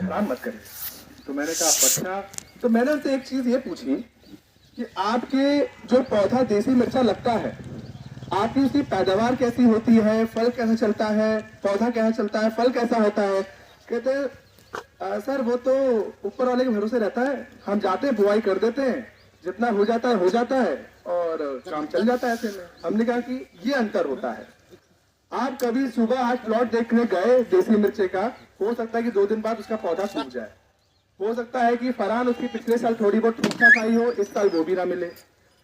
हराम मत करिए। तो मैंने कहा अच्छा। तो मैंने उनसे एक चीज ये पूछी कि आपके जो पौधा देसी मिर्चा लगता है, आपकी उसकी पैदावार कैसी होती है, फल कैसा चलता है, पौधा कैसा चलता है, फल कैसा होता है? कहते सर वो तो ऊपर वाले के भरोसे रहता है, हम जाते हैं बुआई कर देते हैं, जितना हो जाता है और काम चल जाता है ऐसे में। हमने कहा कि ये अंतर होता है। आप कभी सुबह आज प्लॉट देखने गए देसी मिर्चे का, हो सकता है कि 2 दिन बाद उसका पौधा सूख जाए, हो सकता है कि फरहान उसकी पिछले साल थोड़ी बहुत ठीक ठाक आई हो, इस साल वो भी ना मिले।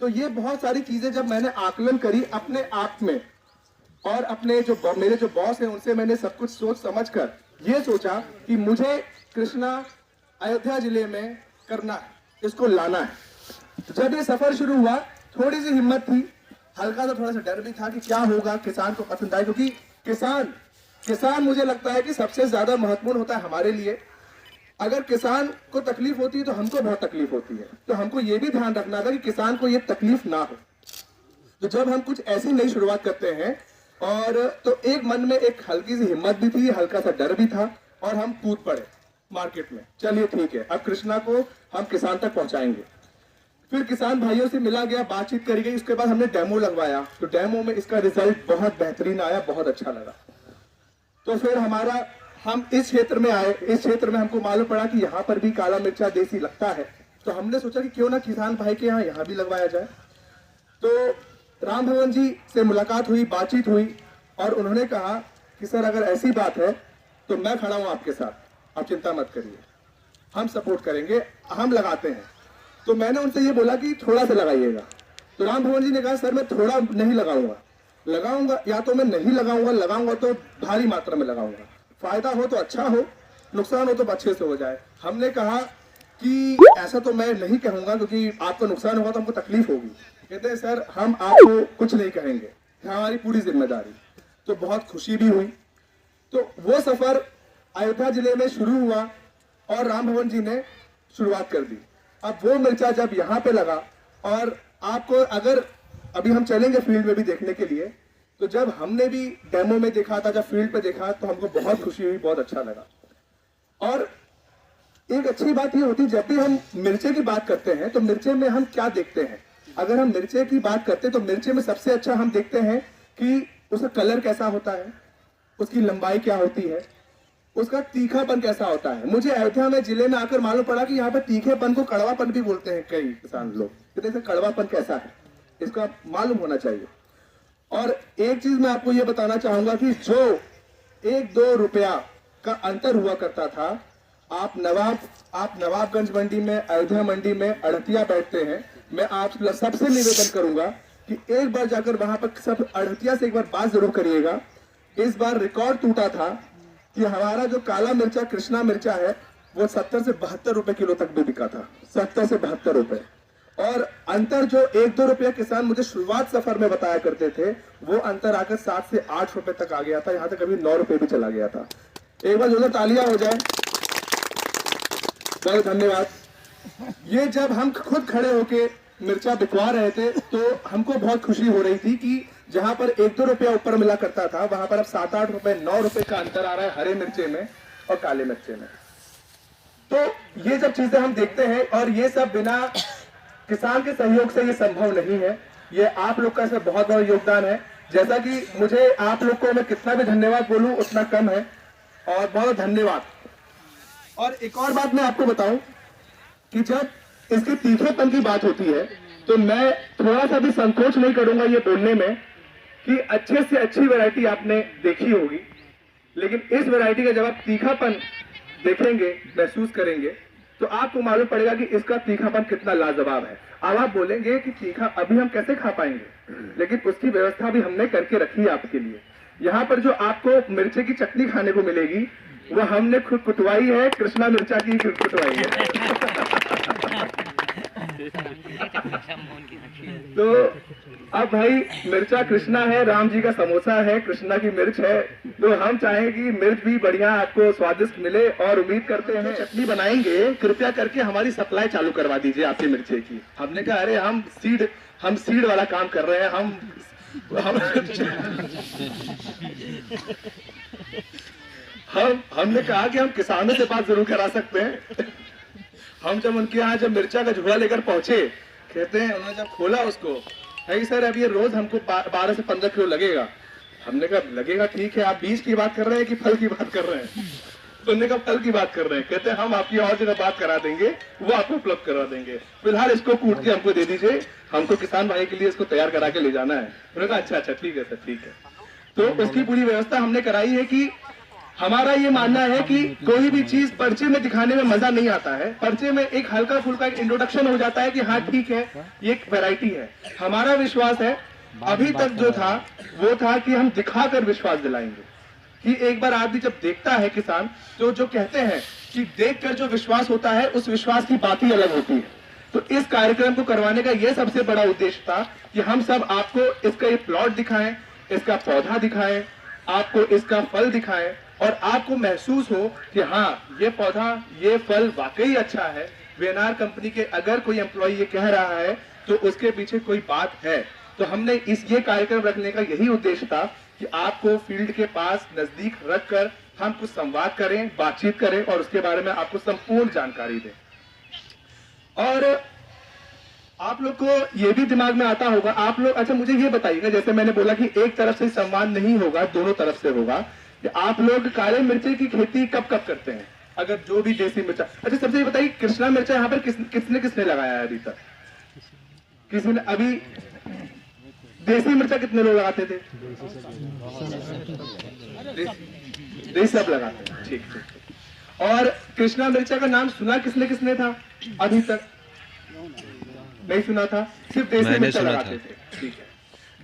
तो ये बहुत सारी चीजें जब मैंने आकलन करी अपने आप में, और अपने जो मेरे जो बॉस हैं उनसे मैंने सब कुछ सोच समझ कर ये सोचा कि मुझे कृष्णा अयोध्या जिले में करना है, इसको लाना है। जब ये सफर शुरू हुआ थोड़ी सी हिम्मत थी, हल्का सा थोड़ा सा डर भी था कि क्या होगा, किसान को पसंद आए, क्योंकि किसान मुझे लगता है कि सबसे ज्यादा महत्वपूर्ण होता है हमारे लिए। अगर किसान को तकलीफ होती है तो हमको बहुत तकलीफ होती है, तो हमको ये भी ध्यान रखना था कि किसान को ये तकलीफ ना हो। तो जब हम कुछ ऐसी नई शुरुआत करते हैं, और तो एक मन में एक हल्की सी हिम्मत भी थी, हल्का सा डर भी था, और हम कूद पड़े मार्केट में। चलिए ठीक है, अब कृष्णा को हम किसान तक पहुंचाएंगे। फिर किसान भाइयों से मिला गया, बातचीत करी गई, उसके बाद हमने डेमो लगवाया। तो डेमो में इसका रिजल्ट बहुत बेहतरीन आया, बहुत अच्छा लगा। तो फिर हम इस क्षेत्र में आए। इस क्षेत्र में हमको मालूम पड़ा कि यहाँ पर भी काला मिर्चा देसी लगता है। तो हमने सोचा कि क्यों ना किसान भाई के यहाँ भी लगवाया जाए। तो राम भवन जी से मुलाकात हुई, बातचीत हुई, और उन्होंने कहा कि सर अगर ऐसी बात है तो मैं खड़ा हूं आपके साथ, आप चिंता मत करिए, हम सपोर्ट करेंगे, हम लगाते हैं। तो मैंने उनसे ये बोला कि थोड़ा सा लगाइएगा। तो राम भवन जी ने कहा सर मैं थोड़ा नहीं लगाऊंगा, या तो मैं नहीं लगाऊंगा तो भारी मात्रा में लगाऊंगा, फायदा हो तो अच्छा हो, नुकसान हो तो अच्छे से हो जाए। हमने कहा कि ऐसा तो मैं नहीं कहूंगा, क्योंकि आपको नुकसान होगा तो हमको तकलीफ होगी। कहते हैं सर हम आपको कुछ नहीं कहेंगे, हमारी पूरी जिम्मेदारी। तो बहुत खुशी भी हुई। तो वो सफर अयोध्या जिले में शुरू हुआ और राम भवन जी ने शुरुआत कर दी। अब वो मिर्चा जब यहाँ पे लगा, और आपको अगर अभी हम चलेंगे फील्ड में भी देखने के लिए, तो जब हमने भी डेमो में देखा था, जब फील्ड पे देखा, तो हमको बहुत खुशी हुई, बहुत अच्छा लगा। और एक अच्छी बात ये होती, जब भी हम मिर्चे की बात करते हैं तो मिर्चे में हम क्या देखते हैं। अगर हम मिर्चे की बात करते हैं तो मिर्चे में सबसे अच्छा हम देखते हैं कि उसका कलर कैसा होता है, उसकी लंबाई क्या होती है, उसका तीखापन कैसा होता है। मुझे अयोध्या में जिले में आकर मालूम पड़ा कि यहाँ पे तीखेपन को कड़वापन भी बोलते हैं कई किसान लोग। तो कड़वापन कैसा है इसका मालूम होना चाहिए। और एक चीज मैं आपको ये बताना चाहूंगा कि जो 1-2 रुपया का अंतर हुआ करता था, आप नवाबगंज मंडी में, अयोध्या मंडी में अड़तिया बैठते हैं, मैं आप सबसे निवेदन करूंगा कि एक बार जाकर वहां पर सब अड़तिया से एक बार बात जरूर करिएगा। इस बार रिकॉर्ड टूटा था कि हमारा जो काला मिर्चा कृष्णा मिर्चा है वो 70 से 72 रुपए किलो तक भी बिका था, 70 से 72 रुपए। और अंतर जो 1-2 रुपया किसान मुझे शुरुआत सफर में बताया करते थे, वो अंतर आकर 7 से 8 रुपए तक आ गया था, यहाँ तक कभी 9 रुपए भी चला गया था। एक बार जोरदार तालियां हो जाए, बहुत धन्यवाद। ये जब हम खुद खड़े होके मिर्चा बिकवा रहे थे तो हमको बहुत खुशी हो रही थी कि जहां पर 1-2 रुपया ऊपर मिला करता था, वहां पर अब 7-8 रुपए, 9 रुपए का अंतर आ रहा है हरे मिर्चे में और काले मिर्चे में। तो ये सब चीजें हम देखते हैं, और ये सब बिना किसान के सहयोग से ये संभव नहीं है। ये आप लोग का इसमें बहुत बड़ा योगदान है। जैसा कि मुझे आप लोग को मैं कितना भी धन्यवाद बोलूं उतना कम है, और बहुत धन्यवाद। और एक और बात मैं आपको बताऊं कि जब इसके तीखेपन की बात होती है तो मैं थोड़ा सा भी संकोच नहीं करूंगा ये बोलने में कि अच्छे से अच्छी वैरायटी आपने देखी होगी, लेकिन इस वैरायटी का जब आप तीखापन देखेंगे, महसूस करेंगे, तो आपको मालूम पड़ेगा कि इसका तीखापन कितना लाजवाब है। अब आप बोलेंगे कि तीखा अभी हम कैसे खा पाएंगे, लेकिन उसकी व्यवस्था भी हमने करके रखी है आपके लिए। यहाँ पर जो आपको मिर्चे की चटनी खाने को मिलेगी वो हमने खुद कुटवाई है, कृष्णा मिर्चा की कुटवाई है। तो अब भाई मिर्चा कृष्णा है, राम जी का समोसा है, कृष्णा की मिर्च है, तो हम चाहें कि मिर्च भी बढ़िया आपको स्वादिष्ट मिले, और उम्मीद करते हैं चटनी बनाएंगे, कृपया करके हमारी सप्लाई चालू करवा दीजिए आपके मिर्चे की। हमने कहा अरे हम सीड वाला काम कर रहे हैं, हम हमने कहा कि हम किसानों से बात जरूर करा सकते हैं। हम जब उनके यहाँ जब मिर्चा का झोला लेकर पहुंचे, कहते हैं उन्होंने जब खोला उसको, है सर अब ये रोज हमको 12 से 15 किलो लगेगा। हमने कहा लगेगा ठीक है, आप बीज की बात कर रहे हैं कि फल की बात कर रहे हैं? तो उन्होंने कहा फल की बात कर रहे हैं। कहते हैं हम आपकी और जगह बात करा देंगे, वो आपको उपलब्ध करवा देंगे, फिलहाल इसको कूट के हमको दे दीजिए, हमको किसान भाई के लिए इसको तैयार करा के ले जाना है। उन्होंने कहा अच्छा अच्छा ठीक है सर ठीक है। तो उसकी पूरी व्यवस्था हमने कराई है कि हमारा ये मानना है कि कोई भी चीज पर्चे में दिखाने में मजा नहीं आता है। पर्चे में एक हल्का फुल्का एक इंट्रोडक्शन हो जाता है कि हाँ ठीक है ये एक वैरायटी है। हमारा विश्वास है अभी तक जो था वो था कि हम दिखाकर विश्वास दिलाएंगे, कि एक बार आदमी जब देखता है किसान, तो जो कहते हैं कि देखकर जो विश्वास होता है उस विश्वास की बात ही अलग होती है। तो इस कार्यक्रम को करवाने का ये सबसे बड़ा उद्देश्य था कि हम सब आपको इसका ये प्लॉट दिखाएं, इसका पौधा दिखाएं, आपको इसका फल दिखाएं और आपको महसूस हो कि हाँ ये पौधा ये फल वाकई अच्छा है। वीएनआर कंपनी के अगर कोई एम्प्लॉय ये कह रहा है तो उसके पीछे कोई बात है। तो हमने ये कार्यक्रम रखने का यही उद्देश्य था कि आपको फील्ड के पास नजदीक रखकर हम कुछ संवाद करें, बातचीत करें और उसके बारे में आपको संपूर्ण जानकारी दें। और आप लोग को ये भी दिमाग में आता होगा, आप लोग अच्छा मुझे ये बताइएगा, जैसे मैंने बोला कि एक तरफ से संवाद नहीं होगा, दोनों तरफ से होगा, कि आप लोग काले मिर्चे की खेती कब कब करते हैं? अगर जो भी देसी मिर्चा, अच्छा सबसे ये बताइए कृष्णा मिर्चा यहाँ पर किसने किसने लगाया है अभी तक? किसी ने? अभी देसी मिर्चा कितने लोग लगाते थे? देसी सब लगाते हैं, ठीक ठीक। और कृष्णा मिर्चा का नाम सुना किसने किसने था अभी तक? नहीं सुना था, सिर्फ देसी मिर्चा लगाते थे, ठीक है।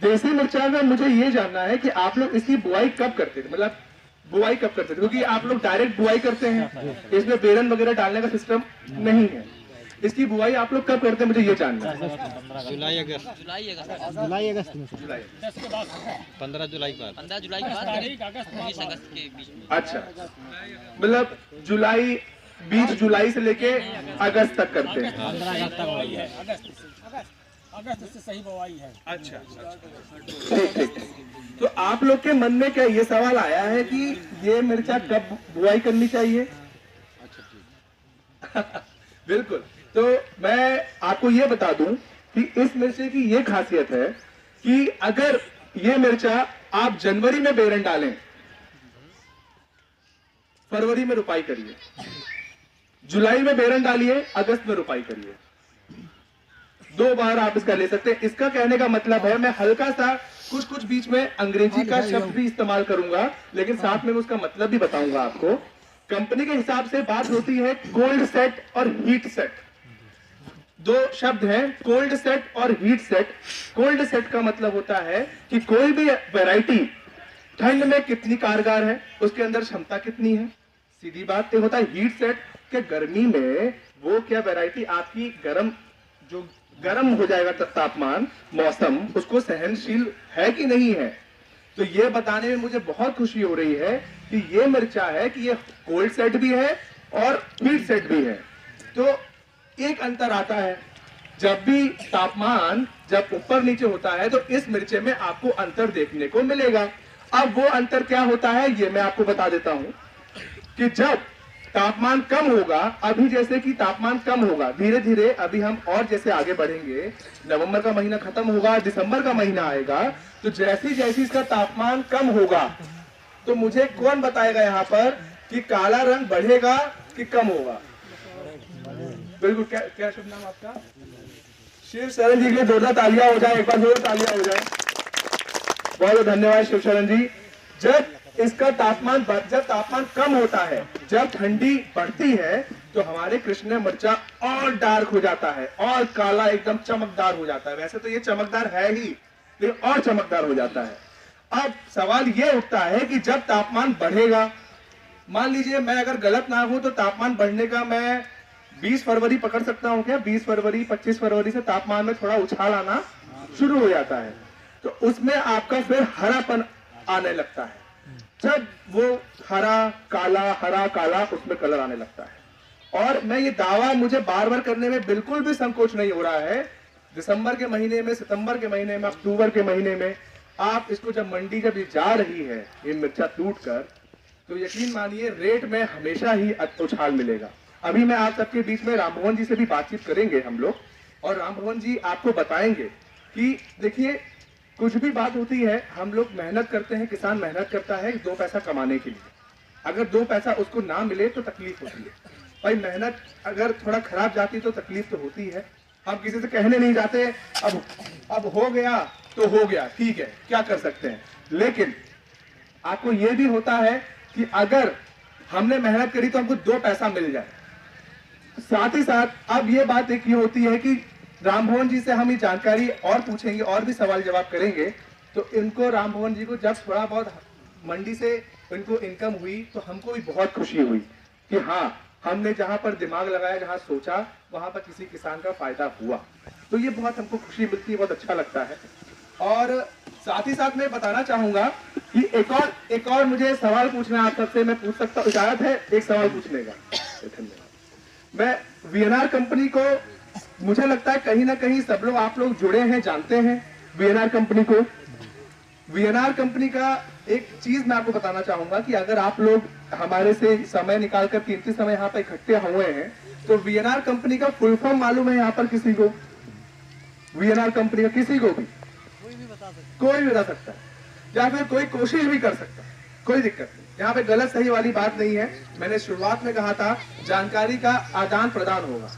देसी मिर्चा में मुझे ये जानना है कि आप लोग इसकी बुआई कब करते थे, मतलब बुआई कब करते थे? क्योंकि आप लोग डायरेक्ट बुआई करते हैं, इसमें बेरन वगैरह डालने का सिस्टम नहीं है। इसकी बुआई आप लोग कब करते हैं मुझे ये जानना है। जुलाई अगस्त में, जुलाई 15 जुलाई के बाद, 15 जुलाई के बाद 19 अगस्त के बीच में। अच्छा, मतलब जुलाई 20 जुलाई से लेके अगस्त तक करते हैं। 15 अगस्त तक बुआई है, अगस्त से सही बुआई है। अच्छा ठीक ठीक। तो आप लोग के मन में क्या ये सवाल आया है कि ये मिर्चा कब बुआई करनी चाहिए? बिल्कुल। तो मैं आपको ये बता दूं कि इस मिर्चे की ये खासियत है कि अगर ये मिर्चा आप जनवरी में बेरन डालें, फरवरी में रुपाई करिए, जुलाई में बेरन डालिए, अगस्त में रुपाई करिए, 2 बार आप इसका ले सकते हैं। इसका कहने का मतलब है, मैं हल्का सा कुछ बीच में अंग्रेजी का शब्द भी इस्तेमाल करूंगा, लेकिन साथ में उसका मतलब भी बताऊंगा आपको। कंपनी के हिसाब से बात होती है कोल्ड सेट और हीट सेट, 2 शब्द हैं, कोल्ड सेट और हीट सेट। कोल्ड सेट का मतलब होता है कि कोई भी वैरायटी ठंड में कितनी कारगर है, उसके अंदर क्षमता कितनी है, सीधी बात। होता है हीट सेट के गर्मी में वो क्या वैरायटी आपकी गर्म हो जाएगा, तापमान मौसम उसको सहनशील है कि नहीं है। तो ये बताने में मुझे बहुत खुशी हो रही है कि ये मिर्चा है कि ये कोल्ड सेट भी है और हीट सेट भी है। तो एक अंतर आता है, जब भी तापमान जब ऊपर नीचे होता है तो इस मिर्चे में आपको अंतर देखने को मिलेगा। अब वो अंतर क्या होता है ये मैं आपको बता देता हूं कि जब तापमान कम होगा, अभी जैसे कि तापमान कम होगा, धीरे धीरे अभी हम और जैसे आगे बढ़ेंगे, नवंबर का महीना खत्म होगा, दिसंबर का महीना आएगा, तो जैसी जैसी इसका तापमान कम होगा तो मुझे कौन बताएगा यहाँ पर कि काला रंग बढ़ेगा कि कम होगा? बिल्कुल। क्या शुभ नाम आपका? शिव शरण जी के लिए जोरदार तालियां हो जाए, एक बार जोरदार तालियां हो जाए। बहुत बहुत धन्यवाद शिव शरण जी। जब इसका तापमान जब तापमान कम होता है, जब ठंडी बढ़ती है, तो हमारे कृष्ण मिर्चा और डार्क हो जाता है और काला एकदम चमकदार हो जाता है। वैसे तो ये चमकदार है ही, लेकिन और चमकदार हो जाता है। अब सवाल ये उठता है कि जब तापमान बढ़ेगा, मान लीजिए मैं अगर गलत ना हूं तो तापमान बढ़ने का मैं 20 फरवरी पकड़ सकता हूं क्या? 20 फरवरी 25 फरवरी से तापमान में थोड़ा उछाल आना शुरू हो जाता है, तो उसमें आपका फिर हरापन आने लगता है। जब वो हरा काला उसमें कलर आने लगता है। और मैं ये दावा मुझे बार बार करने में बिल्कुल भी संकोच नहीं हो रहा है, दिसंबर के महीने में, सितंबर के महीने में, अक्टूबर के महीने में आप इसको जब मंडी जब ये जा रही है ये मिर्चा टूट कर, तो यकीन मानिए रेट में हमेशा ही उछाल मिलेगा। अभी मैं आप सबके बीच में राम भवन जी से भी बातचीत करेंगे हम लोग, और राम भवन जी आपको बताएंगे कि देखिए कुछ भी बात होती है, हम लोग मेहनत करते हैं, किसान मेहनत करता है 2 पैसा कमाने के लिए। अगर 2 पैसा उसको ना मिले तो तकलीफ होती है भाई, मेहनत अगर थोड़ा खराब जाती तो तकलीफ तो होती है। हम किसी से कहने नहीं जाते अब हो गया तो हो गया, ठीक है क्या कर सकते हैं, लेकिन आपको यह भी होता है कि अगर हमने मेहनत करी तो हमको 2 पैसा मिल जाए। साथ ही साथ अब ये बात एक ये होती है कि राम भवन जी से हम ये जानकारी और पूछेंगे और भी सवाल जवाब करेंगे, तो इनको राम भवन जी को जब थोड़ा बहुत मंडी से इनको इनकम हुई तो हमको भी बहुत खुशी हुई कि हाँ हमने जहां पर दिमाग लगाया, जहां सोचा, वहां पर किसी किसान का फायदा हुआ। तो ये बहुत हमको खुशी मिलती है, बहुत अच्छा लगता है। और साथ ही साथ मैं बताना चाहूंगा कि एक और मुझे सवाल पूछना आप सबसे, मैं पूछ सकता हूँ, इजाजत है एक सवाल पूछने का? धन्यवाद। मैं वीएनआर कंपनी को, मुझे लगता है कहीं ना कहीं सब लोग आप लोग जुड़े हैं, जानते हैं वीएनआर कंपनी को। वीएनआर कंपनी का एक चीज मैं आपको बताना चाहूंगा कि अगर आप लोग हमारे से समय निकालकर कीमती समय यहाँ पर इकट्ठे हुए हैं, तो वीएनआर कंपनी का फुल फॉर्म मालूम है यहाँ पर किसी को? वीएनआर कंपनी का किसी को भी कोई भी बता सकता है, या फिर कोई कोशिश भी कर सकता है, कोई दिक्कत नहीं। यहाँ पे गलत सही वाली बात नहीं है। मैंने शुरुआत में कहा था जानकारी का आदान प्रदान होगा,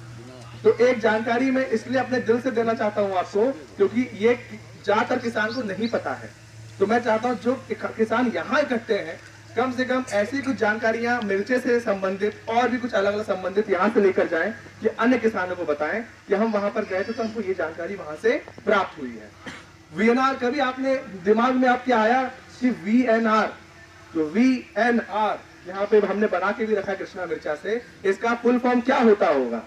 तो एक जानकारी मैं इसलिए अपने दिल से देना चाहता हूँ आपको, क्योंकि ये ज्यादातर किसान को नहीं पता है। तो मैं चाहता हूँ जो किसान यहाँ इकट्ठे हैं, कम से कम ऐसी कुछ जानकारियां मिर्चे से संबंधित और भी कुछ अलग अलग संबंधित यहाँ से लेकर जाएं कि अन्य किसानों को बताएं कि हम वहां पर गए थे तो हमको ये जानकारी वहां से प्राप्त हुई है। वीएनआर कभी आपने दिमाग में आपके आया कि वीएनआर, तो वीएनआर यहाँ पे हमने बना के भी रखा कृष्णा मिर्चा से, इसका फुल फॉर्म क्या होता होगा?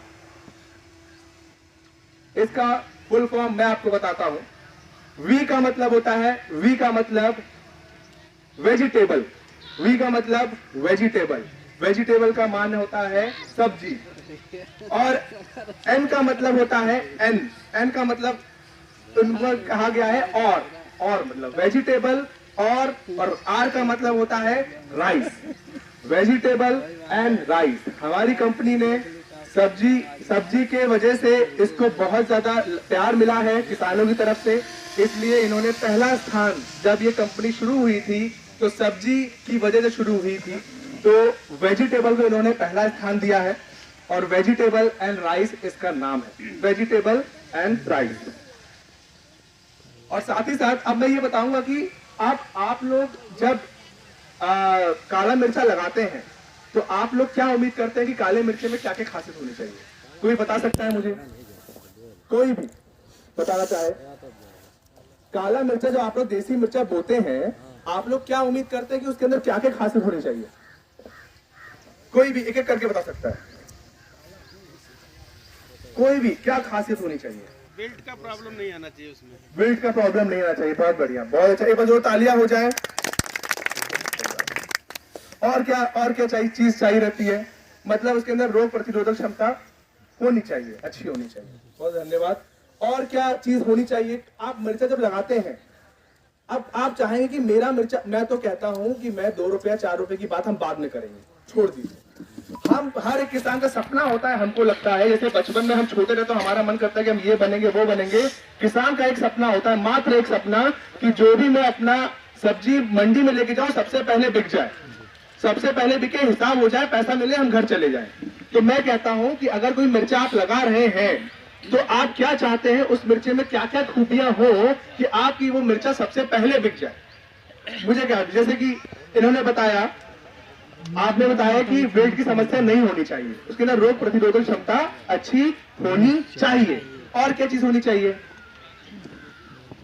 इसका फुल फॉर्म मैं आपको बताता हूं। वी का मतलब होता है, वी का मतलब वेजिटेबल, वी का मतलब वेजिटेबल, वेजिटेबल का मान होता है सब्जी, और एन का मतलब होता है एन, एन का मतलब उनको कहा गया है और मतलब वेजिटेबल, और आर का मतलब होता है राइस, वेजिटेबल एंड राइस। हमारी कंपनी ने सब्जी के वजह से इसको बहुत ज्यादा प्यार मिला है किसानों की तरफ से, इसलिए इन्होंने पहला स्थान, जब ये कंपनी शुरू हुई थी तो सब्जी की वजह से शुरू हुई थी, तो वेजिटेबल को इन्होंने पहला स्थान दिया है, और वेजिटेबल एंड राइस इसका नाम है, वेजिटेबल एंड राइस। और साथ ही साथ अब मैं ये बताऊंगा कि आप लोग जब काला मिर्चा लगाते हैं तो आप लोग क्या उम्मीद करते हैं कि काले मिर्चे में क्या क्या खासियत होनी चाहिए? कोई बता सकता है मुझे? कोई भी बताना चाहे? काला मिर्चा जो आप लोग देसी मिर्चा बोते हैं, आप लोग क्या उम्मीद करते हैं कि उसके अंदर क्या क्या खासियत होनी चाहिए? कोई भी एक एक करके बता सकता है। कोई भी क्या खासियत होनी चाहिए? बिल्ट का प्रॉब्लम नहीं आना चाहिए उसमें। बिल्ट का प्रॉब्लम नहीं आना चाहिए। बहुत बढ़िया, बहुत अच्छा। एक बार जो तालियां हो जाए। और क्या चाहिए, चीज चाहिए रहती है, मतलब उसके अंदर रोग प्रतिरोधक क्षमता होनी चाहिए, अच्छी होनी चाहिए। बहुत धन्यवाद। और क्या चीज होनी चाहिए? आप मिर्चा जब लगाते हैं, अब आप चाहेंगे कि मेरा मिर्चा, मैं तो कहता हूं कि मैं 2 रुपया 4 रुपए की बात हम बाद में करेंगे, छोड़ दीजिए। हम हर एक किसान का सपना होता है, हमको लगता है जैसे बचपन में हम छोटे रहे तो हमारा मन करता है कि हम ये बनेंगे वो बनेंगे। किसान का एक सपना होता है, मात्र एक सपना, कि जो भी मैं अपना सब्जी मंडी में लेके जाऊं सबसे पहले बिक जाए, सबसे पहले बिके, हिसाब हो जाए, पैसा मिले, हम घर चले जाएं। तो मैं कहता हूं कि अगर कोई मिर्चा आप लगा रहे हैं तो आप क्या चाहते हैं, उस मिर्चे में क्या क्या खूबियां हो कि आपकी वो मिर्चा सबसे पहले बिक जाए। मुझे क्या, जैसे कि इन्होंने बताया, आपने बताया कि वेट की समस्या नहीं होनी चाहिए, उसके अंदर रोग प्रतिरोधक क्षमता अच्छी होनी चाहिए। और क्या चीज होनी चाहिए?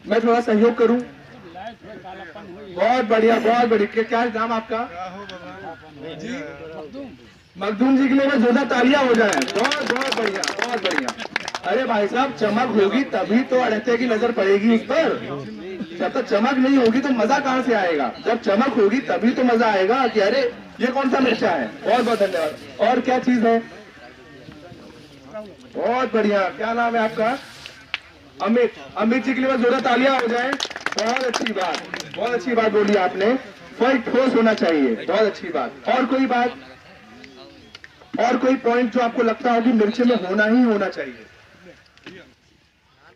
मैं थोड़ा सहयोग करूं। बहुत बढ़िया, बहुत बढ़िया। क्या नाम आपका? मखदूम जी के लिए जोरदार तालियां हो जाए। बहुत बहुत बढ़िया, बहुत बढ़िया। अरे भाई साहब, चमक होगी तभी तो अड़ते की नजर पड़ेगी उस पर। जब तक चमक नहीं होगी तो मजा कहां से आएगा? जब चमक होगी तभी तो मजा आएगा कि अरे ये कौन सा मिर्चा है। बहुत बहुत धन्यवाद। और क्या चीज है? बहुत बढ़िया। क्या नाम है आपका? अमित। अमित जी के लिए जोरदार तालियां हो जाए। बहुत अच्छी बात, बहुत अच्छी बात बोली आपने। फल ठोस होना चाहिए, बहुत अच्छी बात। और कोई बात, और कोई पॉइंट जो आपको लगता हो कि मिर्ची में होना ही होना चाहिए?